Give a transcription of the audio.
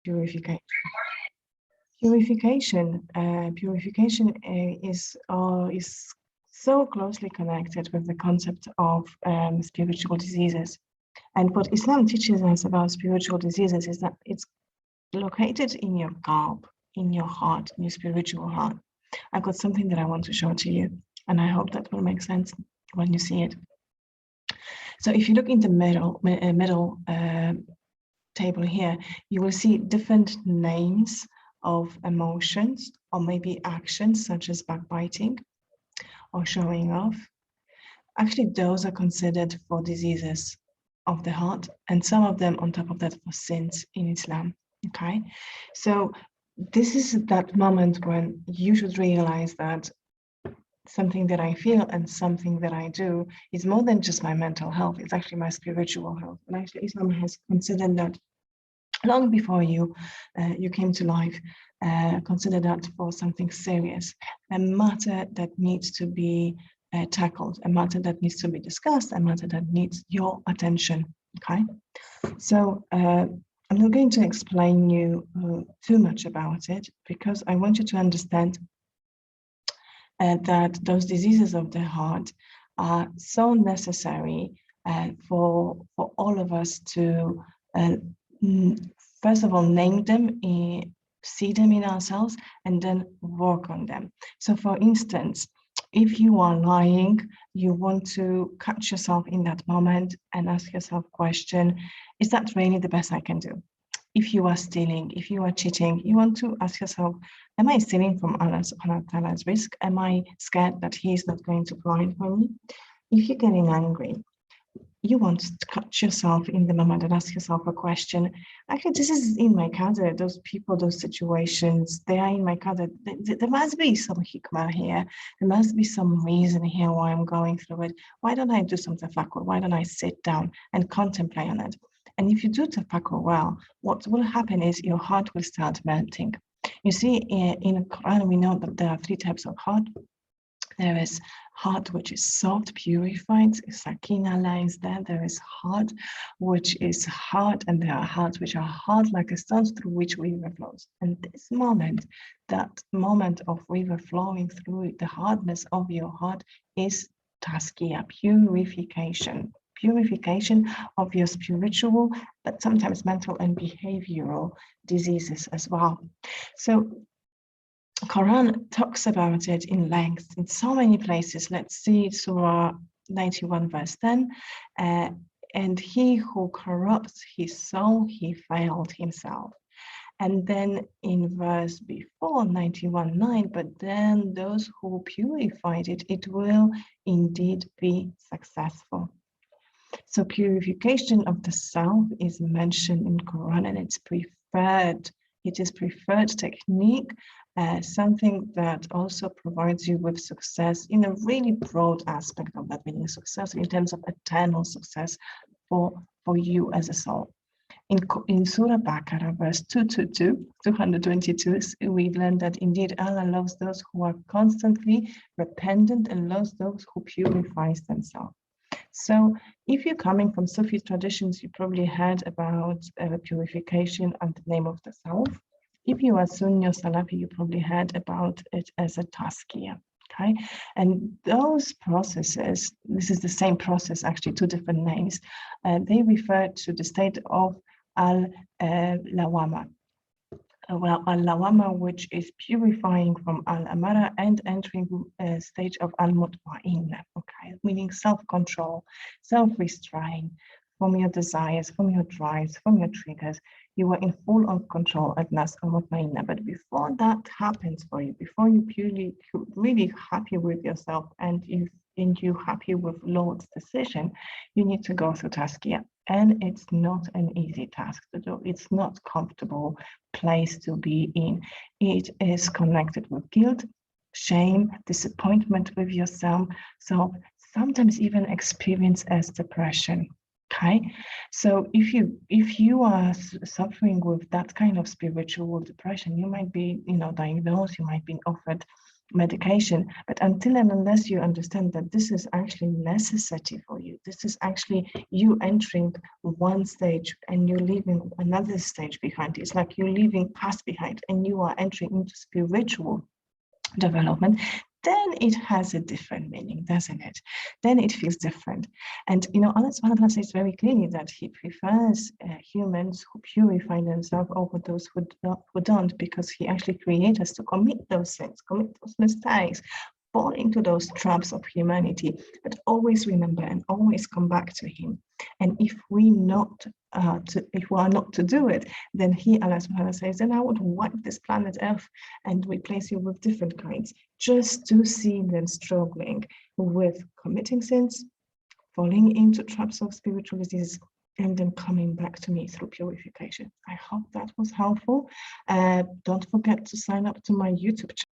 purification. Purification is so closely connected with the concept of spiritual diseases. And what Islam teaches us about spiritual diseases is that it's located in your qalb, in your heart, in your spiritual heart. I've got something that I want to show to you, and I hope that will make sense when you see it. So if you look in the middle table here, you will see different names of emotions or maybe actions such as backbiting or showing off. Actually, those are considered for diseases of the heart, and some of them on top of that for sins in Islam. Okay, so this is that moment when you should realize that something that I feel and something that I do is more than just my mental health, it's actually my spiritual health. And actually Islam has considered that long before you came to life, consider that for something serious, a matter that needs to be tackled, a matter that needs to be discussed, a matter that needs your attention. Okay, so I'm not going to explain you too much about it, because I want you to understand that those diseases of the heart are so necessary for all of us to first of all name them, see them in ourselves, and then work on them. So for instance, if you are lying, you want to catch yourself in that moment and ask yourself question, is that really the best I can do? If you are stealing, if you are cheating, you want to ask yourself, am I stealing from Allah subhanahu wa ta'ala's risk? Am I scared that He is not going to provide for me? If you're getting angry, you want to catch yourself in the moment and ask yourself a question. Actually, this is in my qadr, those people, those situations, they are in my qadr. There must be some hikmah here. There must be some reason here why I'm going through it. Why don't I do some tafakkur? Why don't I sit down and contemplate on it? And if you do tafakkur well, what will happen is your heart will start melting. You see, in the Quran, we know that there are 3 types of heart. There is heart which is soft, purified, sakina lies there. There is heart which is hard, and there are hearts which are hard like a stone through which river flows. And this moment, that moment of river flowing through the hardness of your heart is taskiya, purification. Purification of your spiritual, but sometimes mental and behavioral diseases as well. So Quran talks about it in length in so many places. Let's see Surah 91 verse 10. And he who corrupts his soul, he failed himself. And then in verse before 91:9, but then those who purified it, it will indeed be successful. So purification of the self is mentioned in Quran, and it's preferred. It is preferred technique, something that also provides you with success in a really broad aspect of that, meaning success in terms of eternal success for you as a soul. In Surah Baqarah, verse 222, we learn that indeed Allah loves those who are constantly repentant and loves those who purifies themselves. So if you're coming from Sufi traditions, you probably heard about purification and the name of the self. If you are Sunni or Salafi, you probably heard about it as a taskiya. Okay, and those processes, this is the same process, actually 2 different names. They refer to the state of al-lawama. Well, al-lawama, which is purifying from al-amara and entering a stage of al-mutma'inna, okay, meaning self-control, self-restraint from your desires, from your drives, from your triggers. You are in full of control at nas al-mutma'inna. But before that happens for you, before you really happy with yourself and you're happy with Lord's decision, you need to go through taskiya. And it's not an easy task to do. It's not comfortable place to be in. It is connected with guilt, shame, disappointment with yourself. So sometimes even experience as depression. Okay, so if you are suffering with that kind of spiritual depression, you might be, diagnosed. You might be offered medication. But until and unless you understand that this is actually necessity for you, this is actually you entering one stage and you're leaving another stage behind. It's like you're leaving past behind and you are entering into spiritual development, then it has a different meaning, doesn't it? Then it feels different. And Allah subhanahu wa ta'ala says very clearly that He prefers humans who purify themselves over those who don't, because He actually created us to commit those sins, commit those mistakes, fall into those traps of humanity, but always remember and always come back to Him. And if we are not to do it, then He, Allah subhanahu wa ta'ala, says, then I would wipe this planet Earth and replace you with different kinds, just to see them struggling with committing sins, falling into traps of spiritual disease, and then coming back to me through purification. I hope that was helpful. Don't forget to sign up to my YouTube channel.